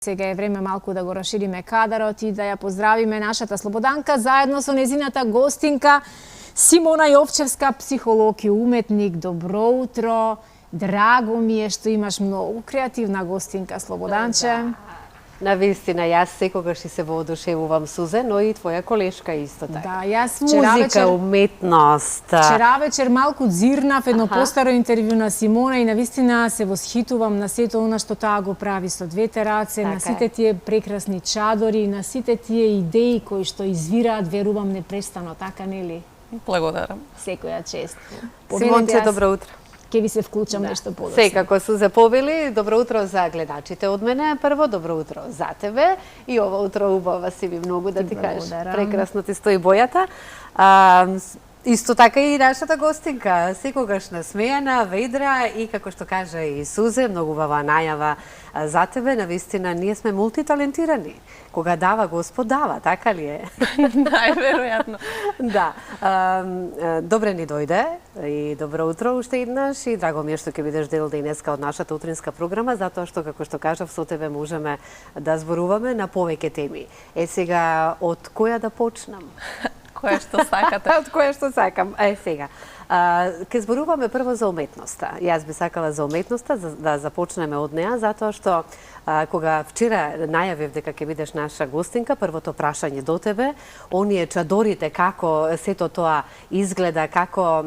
Сега е време малку да го расшириме кадарот и да ја поздравиме нашата Слободанка заедно со незината гостинка Симона Јовчевска, психолог и уметник. Добро утро. Драго ми е што имаш многу креативна гостинка, Слободанче. Да. Навистина, јас секогаш и се воодушевувам, Сузе, но и твоја колешка исто така. Да, јас Музика, уметност. Вчера вечер малку дзирнав едно постаро интервју на Симона и навистина се восхитувам на сето она што таа го прави со двете раце, на сите тие прекрасни чадори, на сите тие идеи кои што извираат, верувам, непрестано, така нели? Благодарам. Секоја чест. Симонче, добро утро. Ке ви се вклучам нешто подоцна. Секако Сузе повели, добро утро за гледачите од мене. Прво, добро утро за тебе. И ова утро убава си ви многу да ти кажеш. Прекрасно ти стои бојата. Исто така и нашата гостинка, секогаш насмејана, ведра и како што кажа и Сузе, многу убава најава за тебе. Навистина, ние сме мултиталентирани. Кога дава Господ, дава, така ли е? Најверојатно. Да. Добре ни дојде и добро утро уште еднаш и драго ми е што ќе бидеш дел денеска од нашата утринска програма, затоа што, како што кажав, со тебе можеме да зборуваме на повеќе теми. сега, од која да почнам? Која што сакате? Од која што сакам. Сега. Ке зборуваме прво за уметноста. Јас би сакала за уметноста да започнеме од неа, затоа што кога вчера најавив дека ќе бидеш наша гостинка, првото прашање до тебе, оние чадорите, како сето тоа изгледа, како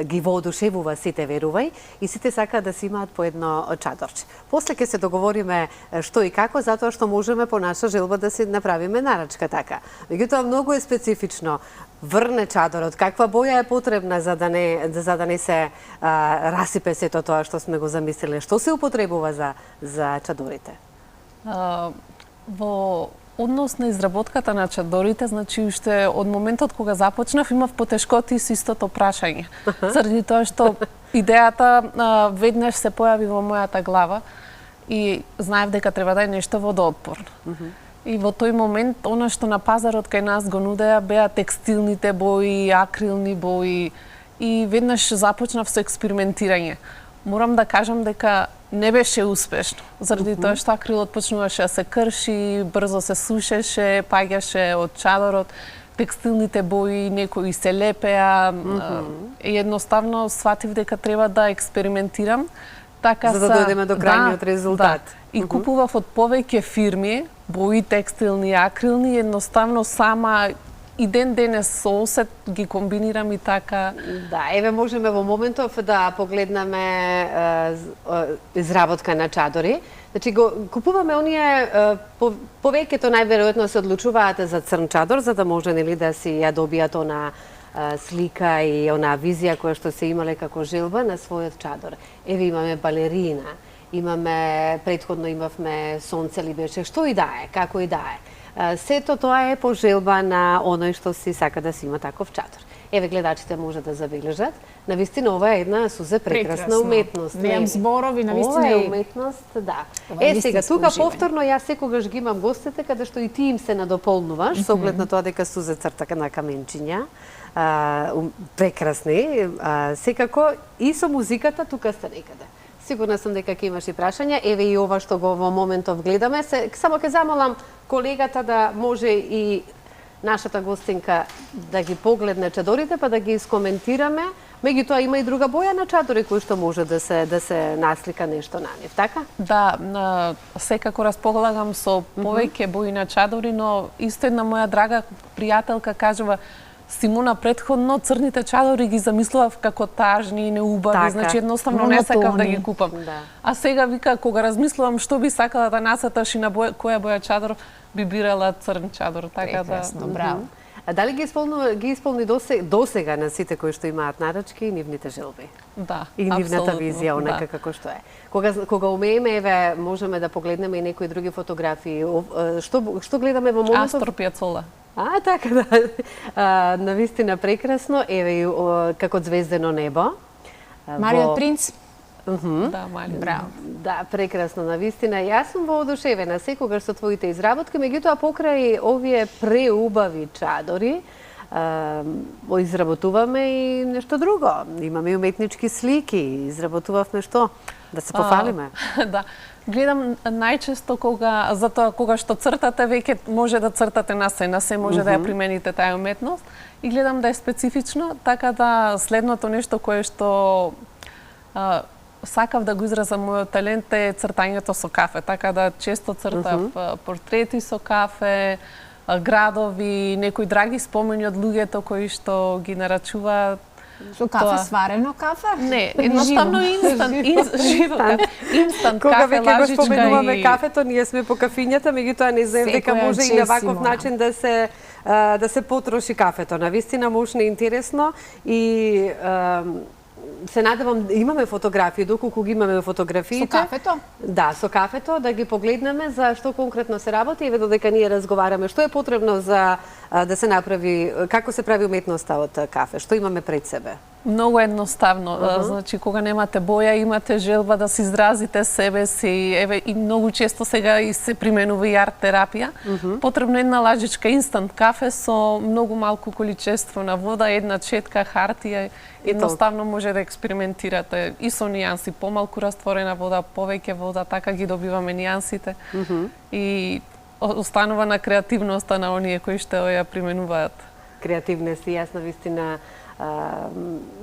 ги воодушевува сите, верувај, и сите сакаат да си имаат по едно чадорче. После ќе се договориме што и како, затоа што можеме по наша желба да си направиме нарачка така. Меѓутоа многу е специфично. Врне чадорот, каква боја е потребна за да не се расипе сето тоа што сме го замислиле? Што се употребува за чадорите? Во однос на изработката на чадорите, значи уште од моментот кога започнав имав потешкоти со истото прашање. Заради тоа што идејата веднаш се појави во мојата глава и знаев дека треба да е нешто водоотпорно. И во тој момент, она што на пазарот кај нас го нудеа беа текстилните бои, акрилни бои и веднаш започнав со експериментирање. Морам да кажам дека не беше успешно, заради тоа што акрилот почнуваше да се крши, брзо се сушеше, паѓаше од чадорот, текстилните бои некои се лепеа и едноставно сватив дека треба да експериментирам. Така за да дојдеме до крајниот резултат. Да. И купував од повеќе фирми, бои текстилни, акрилни, едноставно сама и ден денес со осет ги комбинирам и така. Да, еве можеме во моментов да погледнеме изработка на чадори. Значи го купуваме оние повеќето најверојатно се одлучуваат за црн чадор за да може нели да си ја добијат она слика и она визија која што се имале како желба на својот чадор. Еве имаме балерина, имаме претходно имавме сонце ли беше, што и да е, како и да е. Сето тоа е по желба на оној што си сака да си има таков чадор. Еве гледачите може да забележат, навистина ова е една Сузе прекрасна уметност. Немам зборови, навистина ова е уметност, да. Сега тука повторно јас секогаш ги имам гостите каде што и ти им се надополнуваш со оглед на тоа дека Сузе црта на каменчиња. Прекрасни, секако и со музиката тука сте некаде. Сигурна сум дека ќе имаш и прашања. Еве и ова што го во моментов гледаме. Само ќе замолам колегата да може и нашата гостинка да ги погледне чадорите, па да ги искоментираме. Меѓутоа има и друга боја на чадори кои што може да се наслика нешто на нив, така? Да, секако располагам со повеќе бои на чадори, но исто една моја драга пријателка кажува: Симона, предходно црните чадори ги замислував како тажни и неубави, значи едноставно не сакав да ги купам. А сега вика, кога размислувам што би сакала да насаташ и на која боја чадор, би бирала црн чадор, така да. Браво. А дали ги исполни досега на сите кои што имаат нарачки и нивните желби? Да, и нивната визија, онака како што е. Кога умееме, еве, можеме да погледнеме и некои други фотографии. Што гледаме во моментот? Астор Пијацола. Така да. Навистина прекрасно. Еве како звездено небо. Мариот Принц. Да, Мариот. Браво. Да, прекрасно, навистина. Јас сум воодушевена секогаш со твоите изработки, меѓутоа покрај овие преубави чадори, изработуваме и нешто друго. Имаме и уметнички слики, изработувавме што? Да се пофалиме. Да. Гледам најчесто кога што цртате, веќе може да цртате на се може да ја примените таа уметност и гледам да е специфично, така да следното нешто кое што сакав да го изразам мојот талент е цртањето со кафе, така да често цртав портрети со кафе, градови, некои драги спомени од луѓето кои што ги нарачуваат. Со кафе, сварено кафе? Не, едноставно инстант Кога кафе, веќе го лажичка споменуваме и... кафето, ние сме по кафињата, меѓутоа не знаем дека може и на ваков начин да се потроши кафето. Навистина можно интересно и се надевам имаме фотографии, доколку ги имаме фотографиите. Со кафето? Да, со кафето, да ги погледнеме за што конкретно се работи и додека ние разговараме што е потребно за да се направи, како се прави уметноста од кафе, што имаме пред себе. Многу едноставно. Значи, кога немате боја, имате желба да се изразите себе си, еве и многу често сега и се применува и арт терапија. Потребно е една лажичка инстант кафе со многу малку количество на вода, една четка хартија. Едноставно може да експериментирате и со нијанси, помалку растворена вода, повеќе вода, така ги добиваме нијансите. И останува на креативноста на оние кои што ја применуваат. Креативност и јас навистина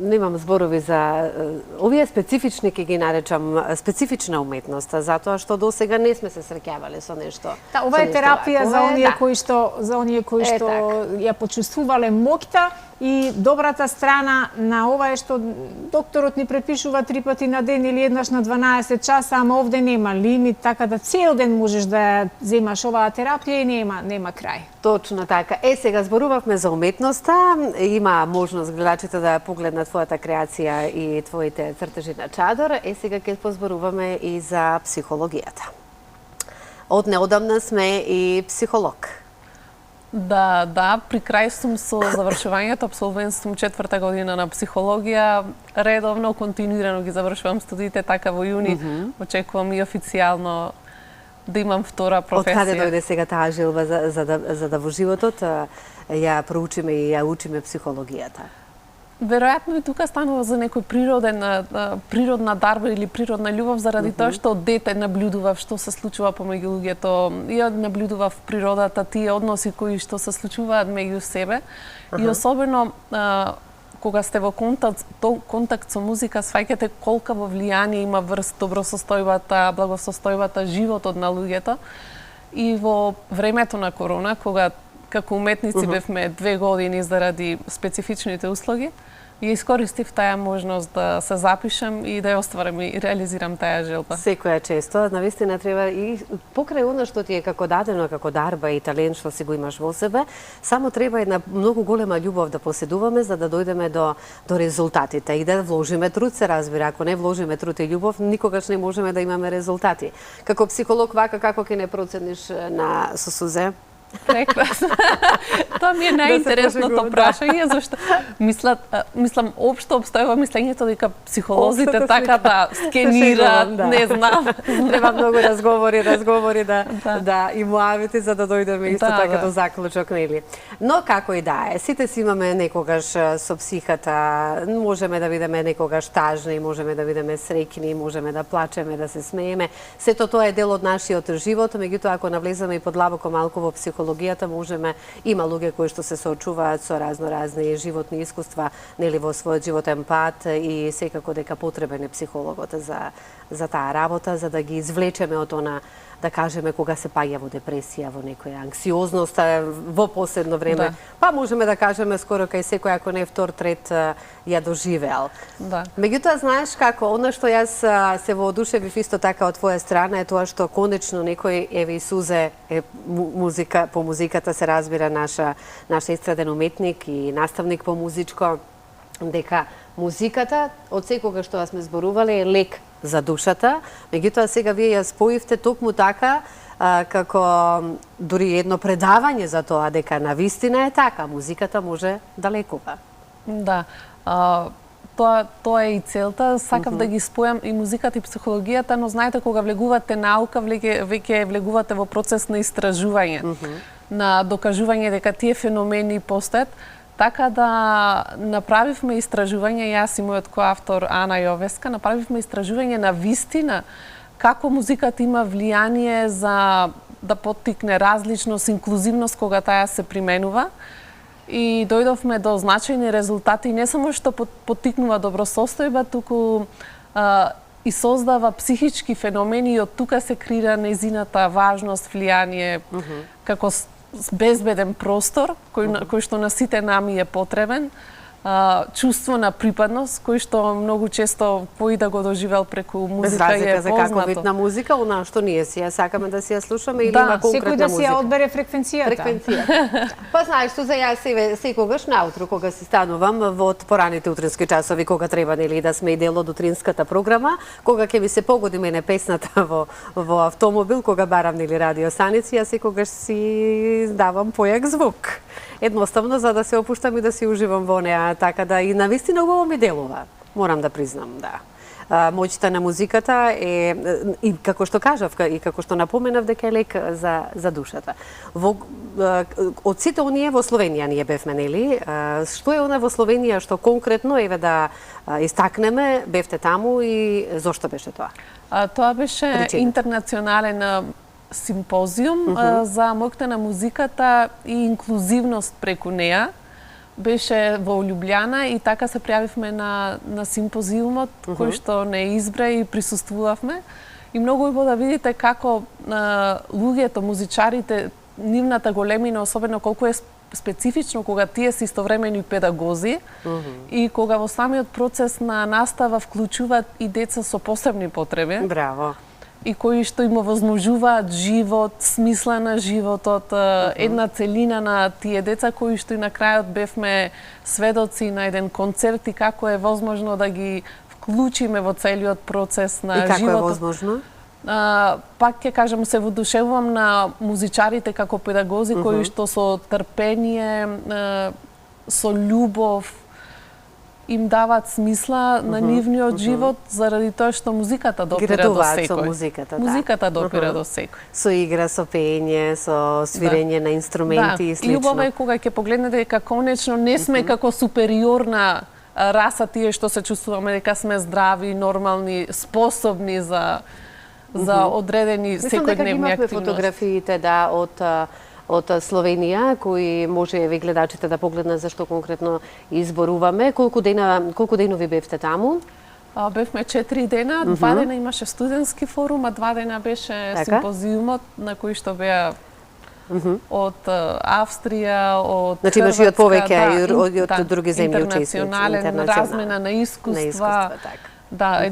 немам зборови за овие специфични, ќе ги наречам специфична уметност, затоа што до сега не сме се среќавале со нешто. Да, ова е терапија за оние кои што ја почувствувале моќта и добрата страна на ова е што докторот ни препишува 3 пати на ден или еднаш на 12 часа, ама овде нема лимит, така да цел ден можеш да ја земаш оваа терапија и нема крај. Точно така. Сега зборувавме за уметноста, има можност гледачите да погледнат твојата креација и твоите цртежи на чадор. Сега ќе позборуваме и за психологијата. Од неодамна сме и психолог. Да, при крај сум со завршувањето, абсолвент сум 4-та година на психологија, редовно, континуирано ги завршувам студиите, така во јуни очекувам и официјално да имам втора професија. Од каде дојде сега таа желба за да во животот ја проучиме и ја учиме психологијата? Веројатно и тука станува за некој природна дарба или природна љубов заради тоа што од дете наблюдував што се случува помеѓу луѓето. Ја наблюдував природата, тие односи кои што се случуваат меѓу себе и особено кога сте во контакт со музика, сваќате колка во влијание има врз добросостојбата, благосостојбата, животот на луѓето. И во времето на корона, кога како уметници бевме 2 години заради специфичните услоги, ја искористив таа можност да се запишам и да ја остварам и реализирам таа желба. Секоја често, навистина треба и покрај она што ти е како дадено, како дарба и талент што си го имаш во себе, само треба една многу голема љубов да поседуваме за да дојдеме до резултатите и да вложиме труд, се разбира. Ако не вложиме труд и љубов, никогаш не можеме да имаме резултати. Како психолог вака како ќе не процениш со сузе? Прекрасно. Тоа ми е најинтересното прашање, зашто мислам општо обстојува мислењето дека психолозите така да скенираат, не знам. Треба многу разговори да им уавите за да дојдеме исто така до заклучок, нели? Но како и да е, сите си имаме некогаш со психата, можеме да бидеме некогаш тажни, можеме да бидеме среќни, можеме да плачеме, да се смееме. Сето тоа е дел од нашиот живот, меѓутоа ако навлеземе и подлабоко малку во психологијата, има луѓе кои што се соочуваат со разни животни искуства, нели во својот животен пат и секако дека потребен е психологот за таа работа, за да ги извлечеме од она, да кажеме, кога се паѓа во депресија, во некоја анксиозност во последно време. Па можеме да кажеме скоро кај секој, ако не втор, трет, ја доживеал. Меѓутоа, знаеш како, она што јас се воодушевив исто така од твоја страна е тоа што конечно некој, еве и Сузе, по музиката се разбира наша естраден уметник и наставник по музичко, дека музиката, од секога што сме зборувале, е лек за душата, меѓутоа сега вие ја споивте токму така, како дури едно предавање за тоа дека навистина е така, музиката може да лекува. Да, тоа е и целта, сакав да ги спојам и музиката и психологијата, но знаете кога влегувате наука, веќе влегувате во процес на истражување, на докажување дека тие феномени постојат. Така да направивме истражување, јас и мојот коавтор Ана Јовеска, направивме истражување на вистина како музиката има влијание за да поттикне различност, инклузивност кога таа се применува. И дојдовме до значајни резултати, не само што поттикнува добросостојба, туку и создава психички феномени и од тука се крира незината важност, влијание како безбеден простор кој што на сите нами е потребен. Чувство на припадност, кој што многу често кој да го доживел преку музика е познато. Без разлика за каков вид на музика, она што ние си ја сакаме да си ја слушаме или има конкретна музика. Секој да си ја одбере фреквенцијата. Па знаеш што, за јас секогаш наутро кога си станувам во пораните утрински часови, кога треба нели да сме и дел од утринската програма, кога ќе ми се погоди мене песната во автомобил, кога барам нели радиостаници, јас секогаш си давам појак звук. Едноставно за да се опуштам и да си уживам во неа, така да и навистина убаво ми делува. Морам да признам, да. Моќта на музиката е, и како што кажав, и како што напоменав, дека е лек за душата. Од сите оние во Словенија ние бевме, нели? Што е она во Словенија што конкретно, еве да истакнеме, бевте таму и зошто беше тоа? Тоа беше интернационален симпозиум за моќта на музиката и инклузивност преку неа. Беше во Љубљана и така се пријавивме на симпозиумот кој што не избра и присуствувавме. И многу убаво да видите како луѓето, музичарите, нивната големина, особено колку е специфично кога тие се истовремено и педагози и кога во самиот процес на настава вклучуваат и деца со посебни потреби. Браво. И кои што им овозможуваат живот, смисла на животот, една целина на тие деца кои што и на крајот бевме сведоци на еден концерт и како е возможно да ги вклучиме во целиот процес на животот. И како е возможно? Пак ќе кажам, се воодушевувам на музичарите како педагози кои што со трпение, со љубов им дават смисла на нивниот живот заради тоа што музиката допира до секој. Со музиката, да. Музиката допира до секој. Со игра, со пеење, со свирење на инструменти и слично. И убаво е кога ќе погледнете дека конечно не сме како супериорна раса тие што се чувствуваме дека сме здрави, нормални, способни за одредени секојдневни активности. Мислам дека имавме фотографиите од Словенија, кои може ви гледачите да погледнат зашто конкретно изборуваме. Колку денови бевте таму? Бевме 4 дена, 2 дена имаше студентски форум, а 2 дена беше симпозиумот на кој што беа од Австрија, од Хрватска, имаше и од повеќе и од други земји учесници. Интернационален размена на искуства. Да,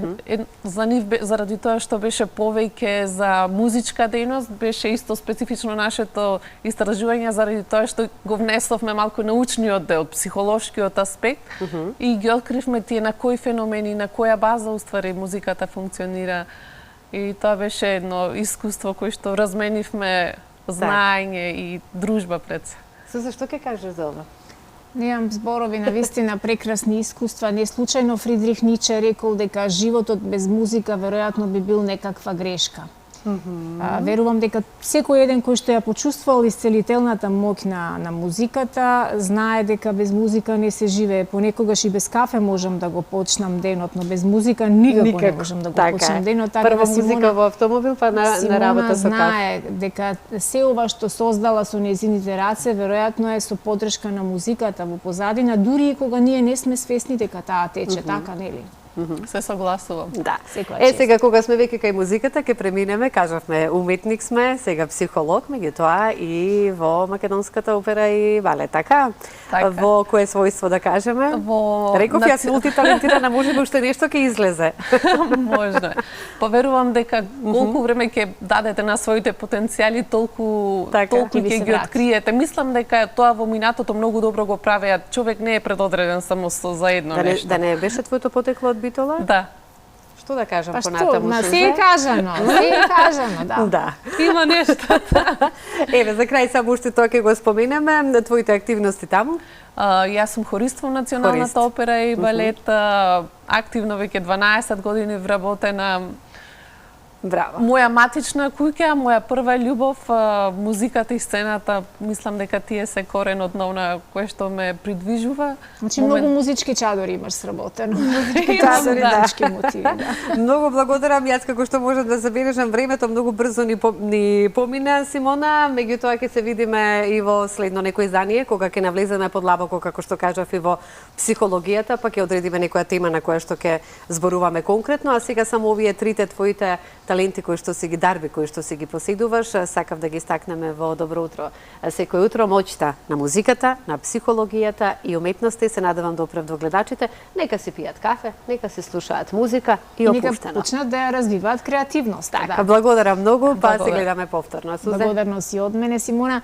за нив заради тоа што беше повеќе за музичка дејност, беше исто специфично нашето истражување заради тоа што го внесовме малку научниот дел, психолошкиот аспект и ги откривме тие на кои феномени, на која база уствари музиката функционира. И тоа беше едно искуство кое што разменивме знаење и дружба пред се. Зашто ќе кажеш за ова? Немам зборови на вистина прекрасни искуства. Не случајно Фридрих Ниче рекол дека животот без музика веројатно би бил некаква грешка. Верувам дека секој еден кој што ја почувствувал исцелителната моќ на музиката, знае дека без музика не се живее. Понекогаш и без кафе можам да го почнам денот, но без музика никако не можам да го почнам денот. Прва музика во автомобил, па на работа со кафе. Симона знае дека се ова што создала со нејзините раце, веројатно е со поддршка на музиката во позадина, дури и кога ние не сме свесни дека таа тече, така нели? Се согласувам. Да. Сега кога сме веќе кај музиката, ќе преминеме, кажавме, уметник сме, сега психолог, меѓутоа и во Македонската опера и балет, така? Во кое својство да кажеме? Реков јас мултиталентирана, може би уште нешто ќе излезе. Можно е. Поверувам дека колку време ќе дадете на своите потенцијали, толку ќе ги откриете. Мислам дека тоа во минатото многу добро го правеа. Човек не е предодреден само за едно нешто. Да не беше твоето потекло од Битола? Да. Што да кажам понатаму? Па што, се е кажано, да. Да. Има нешто. Еве, за крај само уште тоа ќе го споменеме, твоите активности таму? Јас сум хорист во Националната опера и балет, активно веќе 12 години вработена Браво. Моја матична куќа, моја прва љубов, музиката и сцената, мислам дека тие се коренот на она кое што ме придвижува. Значи многу музички чадори имаш сработено. Музички чадори, да. музички мотиви, да. Многу благодарам, јас како што можам да забележам, времето многу брзо ни помина, Симона, меѓутоа ќе се видиме и во следно некој издание, кога ќе навлеземе подлабоко, како што кажав, и во психологијата, па ќе одредиме некоја тема на која што ќе зборуваме конкретно, а сега само овие трите твоите таленти кои што си ги дарби, кои што си ги поседуваш, сакав да ги стакнеме во Добро утро. Секој утро моќта на музиката, на психологијата и уметноста, и се надевам да опрев до гледачите, нека си пијат кафе, нека се слушаат музика и опуштено. Нека почнат да ја развиваат креативност. Така, благодарам многу, па се гледаме повторно. Благодарност и од мене, Симона.